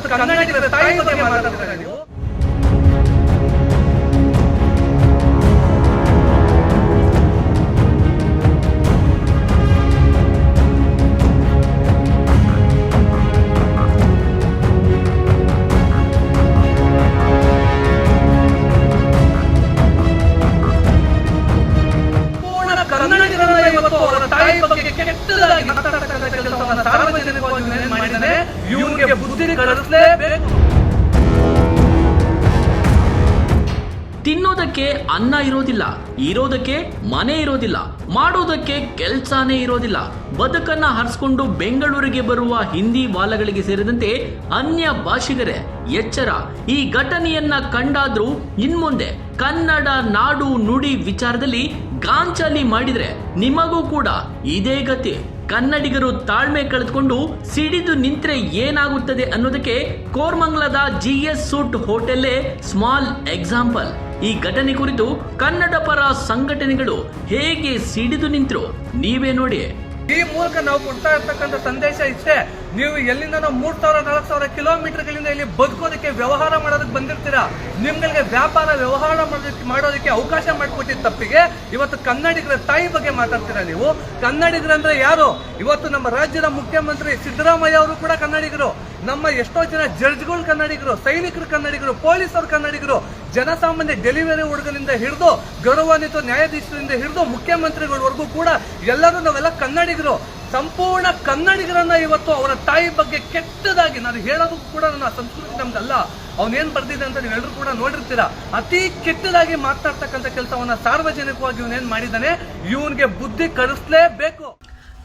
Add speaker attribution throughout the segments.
Speaker 1: ಇವತ್ತು ಕನ್ನಡಿಗರ ತಾಯಿ ಬಗ್ಗೆ ಮಾತಾಡ್ತಾರೆ ನೀವು.
Speaker 2: ತಿನ್ನೋದಕ್ಕೆ ಅನ್ನ ಇರೋದಿಲ್ಲ, ಇರೋದಕ್ಕೆ ಮನೆ ಇರೋದಿಲ್ಲ, ಮಾಡೋದಕ್ಕೆ ಕೆಲ್ಸನೇ ಇರೋದಿಲ್ಲ. ಬದುಕನ್ನ ಹರಿಸ್ಕೊಂಡು ಬೆಂಗಳೂರಿಗೆ ಬರುವ ಹಿಂದಿ ವಾಲಗಳಿಗೆ ಸೇರಿದಂತೆ ಅನ್ಯ ಭಾಷಿಗರೇ ಎಚ್ಚರ. ಈ ಘಟನೆಯನ್ನ ಕಂಡಾದ್ರೂ ಇನ್ಮುಂದೆ ಕನ್ನಡ ನಾಡು ನುಡಿ ವಿಚಾರದಲ್ಲಿ ಗಾಂಚಲಿ ಮಾಡಿದ್ರೆ ನಿಮಗೂ ಕೂಡ ಇದೇ ಗತಿ. ಕನ್ನಡಿಗರು ತಾಳ್ಮೆ ಕಳೆದುಕೊಂಡು ಸಿಡಿದು ನಿಂತ್ರೆ ಏನಾಗುತ್ತದೆ ಅನ್ನೋದಕ್ಕೆ ಕೋರ್ಮಂಗ್ಲದ GS ಸೂಟ್ ಹೋಟೆಲ್ಲೇ ಸ್ಮಾಲ್ ಎಕ್ಸಾಂಪಲ್. ಈ ಘಟನೆ ಕುರಿತು ಕನ್ನಡ ಪರ ಸಂಘಟನೆಗಳು ಹೇಗೆ ಸಿಡಿದು ನಿಂತರು ನೀವೇ ನೋಡಿ.
Speaker 1: ಈ ಮೂಲಕ ನಾವು ಕೊಡ್ತಾ ಇರ್ತಕ್ಕಂಥ ಸಂದೇಶ ಇಷ್ಟೇ, ನೀವು ಎಲ್ಲಿಂದ 3000-4000 ಕಿಲೋಮೀಟರ್ಗಳಿಂದ ಇಲ್ಲಿ ಬದುಕೋದಕ್ಕೆ ವ್ಯವಹಾರ ಮಾಡೋದಕ್ಕೆ ಬಂದಿರ್ತೀರಾ. ನಿಮ್ಗಳಿಗೆ ವ್ಯಾಪಾರ ವ್ಯವಹಾರ ಮಾಡೋದಕ್ಕೆ ಅವಕಾಶ ಮಾಡಿಕೊಟ್ಟಿದ್ದ ತಪ್ಪಿಗೆ ಇವತ್ತು ಕನ್ನಡಿಗರ ತಾಯಿ ಬಗ್ಗೆ ಮಾತಾಡ್ತೀರಾ ನೀವು. ಕನ್ನಡಿಗರಂದ್ರೆ ಯಾರು? ಇವತ್ತು ನಮ್ಮ ರಾಜ್ಯದ ಮುಖ್ಯಮಂತ್ರಿ ಸಿದ್ದರಾಮಯ್ಯ ಅವರು ಕೂಡ ಕನ್ನಡಿಗರು, ನಮ್ಮ ಎಷ್ಟೋ ಜನ ಜಡ್ಜ್ಗಳು ಕನ್ನಡಿಗರು, ಸೈನಿಕರು ಕನ್ನಡಿಗರು, ಪೊಲೀಸರು ಕನ್ನಡಿಗರು, ಜನಸಾಮಾನ್ಯ ಡೆಲಿವರಿ ಹುಡುಗರಿಂದ ಹಿಡಿದು ಗೌರವಾನ್ವಿತ ನ್ಯಾಯಾಧೀಶರಿಂದ ಹಿಡಿದು ಮುಖ್ಯಮಂತ್ರಿಗಳವರೆಗೂ ಕೂಡ ಎಲ್ಲರೂ ನಾವೆಲ್ಲ ಕನ್ನಡಿಗರು. ಸಂಪೂರ್ಣ ಕನ್ನಡಿಗರನ್ನ ಇವತ್ತು ಅವರ ತಾಯಿ ಬಗ್ಗೆ ಕೆಟ್ಟದಾಗಿ ನಾನು ಹೇಳೋದು ಕೂಡ ನನ್ನ ಸಂಸ್ಕೃತಿ ನಮ್ದಲ್ಲ, ಅವನೇನ್ ಬರ್ದಿದೆ ಅಂತ ನೀವೆಲ್ಲರೂ ಕೂಡ ನೋಡಿರ್ತೀರಾ. ಅತಿ ಕೆಟ್ಟದಾಗಿ ಮಾತನಾಡ್ತಕ್ಕಂಥ ಕೆಲಸವನ್ನ ಸಾರ್ವಜನಿಕವಾಗಿ ಇವನೇನ್ ಮಾಡಿದ್ದಾನೆ, ಇವನ್ಗೆ ಬುದ್ಧಿ ಕಲಿಸಲೇಬೇಕು.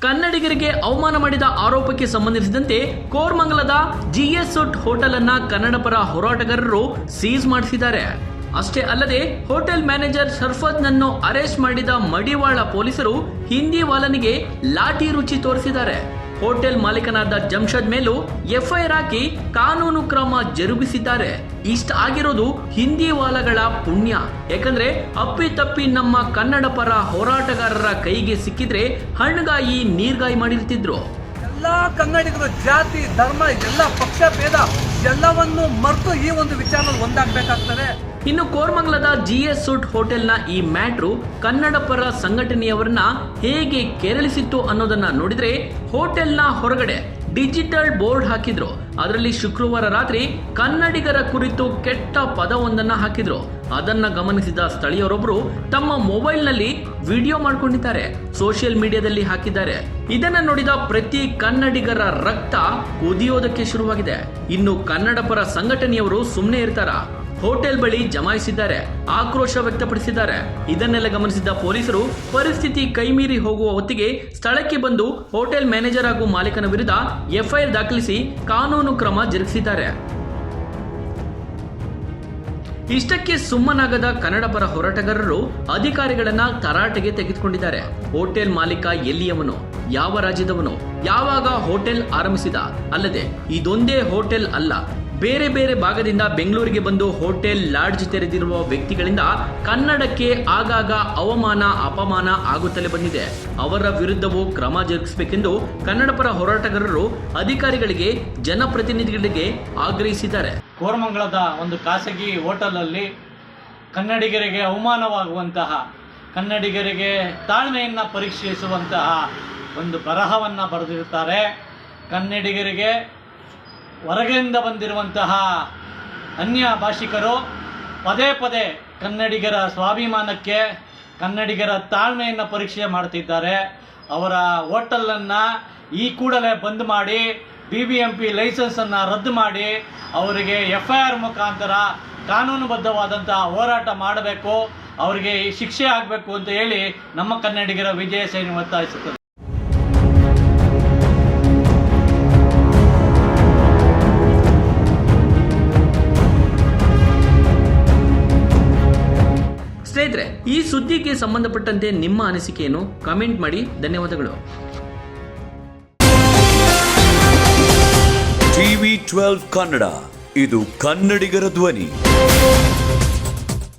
Speaker 2: ಕನ್ನಡಿಗರಿಗೆ ಅವಮಾನ ಮಾಡಿದ ಆರೋಪಕ್ಕೆ ಸಂಬಂಧಿಸಿದಂತೆ ಕೋರ್ಮಂಗಲದ GS ಸೂಟ್ ಹೋಟೆಲ್ ಅನ್ನ ಕನ್ನಡ ಪರ ಹೋರಾಟಗಾರರು ಸೀಸ್ ಮಾಡಿಸಿದ್ದಾರೆ. ಅಷ್ಟೇ ಅಲ್ಲದೆ ಹೋಟೆಲ್ ಮ್ಯಾನೇಜರ್ ಶರ್ಫದ್ ನನ್ನು ಅರೆಸ್ಟ್ ಮಾಡಿದ ಮಡಿವಾಳ ಪೊಲೀಸರು ಹಿಂದಿ ವಾಲನಿಗೆ ಲಾಠಿ ರುಚಿ ತೋರಿಸಿದ್ದಾರೆ. ಹೋಟೆಲ್ ಮಾಲೀಕನಾದ ಜಮ್ಶದ್ ಮೇಲೂ FIR ಹಾಕಿ ಕಾನೂನು ಕ್ರಮ ಜರುಗಿಸಿದ್ದಾರೆ. ಇಷ್ಟ ಆಗಿರೋದು ಹಿಂದಿ ವಾಲಗಳ ಪುಣ್ಯ. ಯಾಕಂದ್ರೆ ಅಪ್ಪಿತಪ್ಪಿ ನಮ್ಮ ಕನ್ನಡ ಪರ ಹೋರಾಟಗಾರರ ಕೈಗೆ ಸಿಕ್ಕಿದ್ರೆ ಹಣ್ಣುಗಾಯಿ ನೀರ್ಗಾಯಿ ಮಾಡಿರ್ತಿದ್ರು.
Speaker 1: ಎಲ್ಲಾ ಕನ್ನಡಿಗರು ಜಾತಿ ಧರ್ಮ ಎಲ್ಲ ಪಕ್ಷ ಭೇದ ಎಲ್ಲವನ್ನು ಮರೆತು ಈ ಒಂದು ವಿಚಾರದಲ್ಲಿ ಒಂದಾಗಬೇಕಾಗ್ತದೆ.
Speaker 2: ಇನ್ನು ಕೋರ್ಮಂಗಲದ GS ಸೂಟ್ ಹೋಟೆಲ್ನ ಈ ಮ್ಯಾಟ್ರು ಕನ್ನಡ ಪರ ಸಂಘಟನೆಯವರನ್ನ ಹೇಗೆ ಕೆರಳಿಸಿತ್ತು ಅನ್ನೋದನ್ನ ನೋಡಿದ್ರೆ, ಹೋಟೆಲ್ನ ಹೊರಗಡೆ ಡಿಜಿಟಲ್ ಬೋರ್ಡ್ ಹಾಕಿದ್ರು. ಅದರಲ್ಲಿ ಶುಕ್ರವಾರ ರಾತ್ರಿ ಕನ್ನಡಿಗರ ಕುರಿತು ಕೆಟ್ಟ ಪದವೊಂದನ್ನ ಹಾಕಿದ್ರು. ಅದನ್ನ ಗಮನಿಸಿದ ಸ್ಥಳೀಯರೊಬ್ಬರು ತಮ್ಮ ಮೊಬೈಲ್ನಲ್ಲಿ ವಿಡಿಯೋ ಮಾಡ್ಕೊಂಡಿದ್ದಾರೆ, ಸೋಷಿಯಲ್ ಮೀಡಿಯಾದಲ್ಲಿ ಹಾಕಿದ್ದಾರೆ. ಇದನ್ನ ನೋಡಿದ ಪ್ರತಿ ಕನ್ನಡಿಗರ ರಕ್ತ ಕುದಿಯೋದಕ್ಕೆ ಶುರುವಾಗಿದೆ. ಇನ್ನು ಕನ್ನಡ ಪರ ಸಂಘಟನೆಯವರು ಸುಮ್ಮನೆ ಇರ್ತಾರ? ಹೋಟೆಲ್ ಬಳಿ ಜಮಾಯಿಸಿದ್ದಾರೆ, ಆಕ್ರೋಶ ವ್ಯಕ್ತಪಡಿಸಿದ್ದಾರೆ. ಇದನ್ನೆಲ್ಲ ಗಮನಿಸಿದ ಪೊಲೀಸರು ಪರಿಸ್ಥಿತಿ ಕೈಮೀರಿ ಹೋಗುವ ಹೊತ್ತಿಗೆ ಸ್ಥಳಕ್ಕೆ ಬಂದು ಹೋಟೆಲ್ ಮ್ಯಾನೇಜರ್ ಹಾಗೂ ಮಾಲೀಕನ ವಿರುದ್ಧ FIR ದಾಖಲಿಸಿ ಕಾನೂನು ಕ್ರಮ ಜರುಗಿಸಿದ್ದಾರೆ. ಇಷ್ಟಕ್ಕೆ ಸುಮ್ಮನಾಗದ ಕನ್ನಡ ಪರ ಹೋರಾಟಗಾರರು ಅಧಿಕಾರಿಗಳನ್ನ ತರಾಟೆಗೆ ತೆಗೆದುಕೊಂಡಿದ್ದಾರೆ. ಹೋಟೆಲ್ ಮಾಲೀಕ ಎಲ್ಲಿಯವನು, ಯಾವ ರಾಜ್ಯದವನು, ಯಾವಾಗ ಹೋಟೆಲ್ ಆರಂಭಿಸಿದ, ಅಲ್ಲದೆ ಇದೊಂದೇ ಹೋಟೆಲ್ ಅಲ್ಲ, ಬೇರೆ ಬೇರೆ ಭಾಗದಿಂದ ಬೆಂಗಳೂರಿಗೆ ಬಂದು ಹೋಟೆಲ್ ಲಾಡ್ಜ್ ತೆರೆದಿರುವ ವ್ಯಕ್ತಿಗಳಿಂದ ಕನ್ನಡಕ್ಕೆ ಆಗಾಗ ಅವಮಾನ ಅಪಮಾನ ಆಗುತ್ತಲೇ ಬಂದಿದೆ. ಅವರ ವಿರುದ್ಧವೂ ಕ್ರಮ ಜರುಗಿಸಬೇಕೆಂದು ಕನ್ನಡ ಪರ ಹೋರಾಟಗಾರರು ಅಧಿಕಾರಿಗಳಿಗೆ, ಜನಪ್ರತಿನಿಧಿಗಳಿಗೆ ಆಗ್ರಹಿಸಿದ್ದಾರೆ.
Speaker 3: ಕೋರಮಂಗಲದ ಒಂದು ಖಾಸಗಿ ಹೋಟೆಲಲ್ಲಿ ಕನ್ನಡಿಗರಿಗೆ ಅವಮಾನವಾಗುವಂತಹ, ಕನ್ನಡಿಗರಿಗೆ ತಾಳ್ಮೆಯನ್ನು ಪರೀಕ್ಷಿಸುವಂತಹ ಒಂದು ಬರಹವನ್ನು ಬರೆದಿರುತ್ತಾರೆ. ಕನ್ನಡಿಗರಿಗೆ ಹೊರಗಿನಿಂದ ಬಂದಿರುವಂತಹ ಅನ್ಯ ಭಾಷಿಕರು ಪದೇ ಪದೇ ಕನ್ನಡಿಗರ ಸ್ವಾಭಿಮಾನಕ್ಕೆ, ಕನ್ನಡಿಗರ ತಾಳ್ಮೆಯನ್ನು ಪರೀಕ್ಷೆ ಮಾಡ್ತಿದ್ದಾರೆ. ಅವರ ಹೋಟೆಲನ್ನು ಈ ಕೂಡಲೇ ಬಂದ್ ಮಾಡಿ BBMP ಲೈಸೆನ್ಸನ್ನು ರದ್ದು ಮಾಡಿ ಅವರಿಗೆ FIR ಮುಖಾಂತರ ಕಾನೂನುಬದ್ಧವಾದಂತಹ ಹೋರಾಟ ಮಾಡಬೇಕು, ಅವರಿಗೆ ಶಿಕ್ಷೆ ಆಗಬೇಕು ಅಂತ ಹೇಳಿ ನಮ್ಮ ಕನ್ನಡಿಗರ ವಿಜಯ ಸೇನೆ ಒತ್ತಾಯಿಸುತ್ತದೆ.
Speaker 2: ಸ್ನೇಹಿತರೆ, ಈ ಸುದ್ದಿಗೆ ಸಂಬಂಧಪಟ್ಟಂತೆ ನಿಮ್ಮ ಅನಿಸಿಕೆಯನ್ನು ಕಮೆಂಟ್ ಮಾಡಿ. ಧನ್ಯವಾದಗಳು.
Speaker 4: TV12 ಕನ್ನಡ, ಇದು ಕನ್ನಡಿಗರ ಧ್ವನಿ.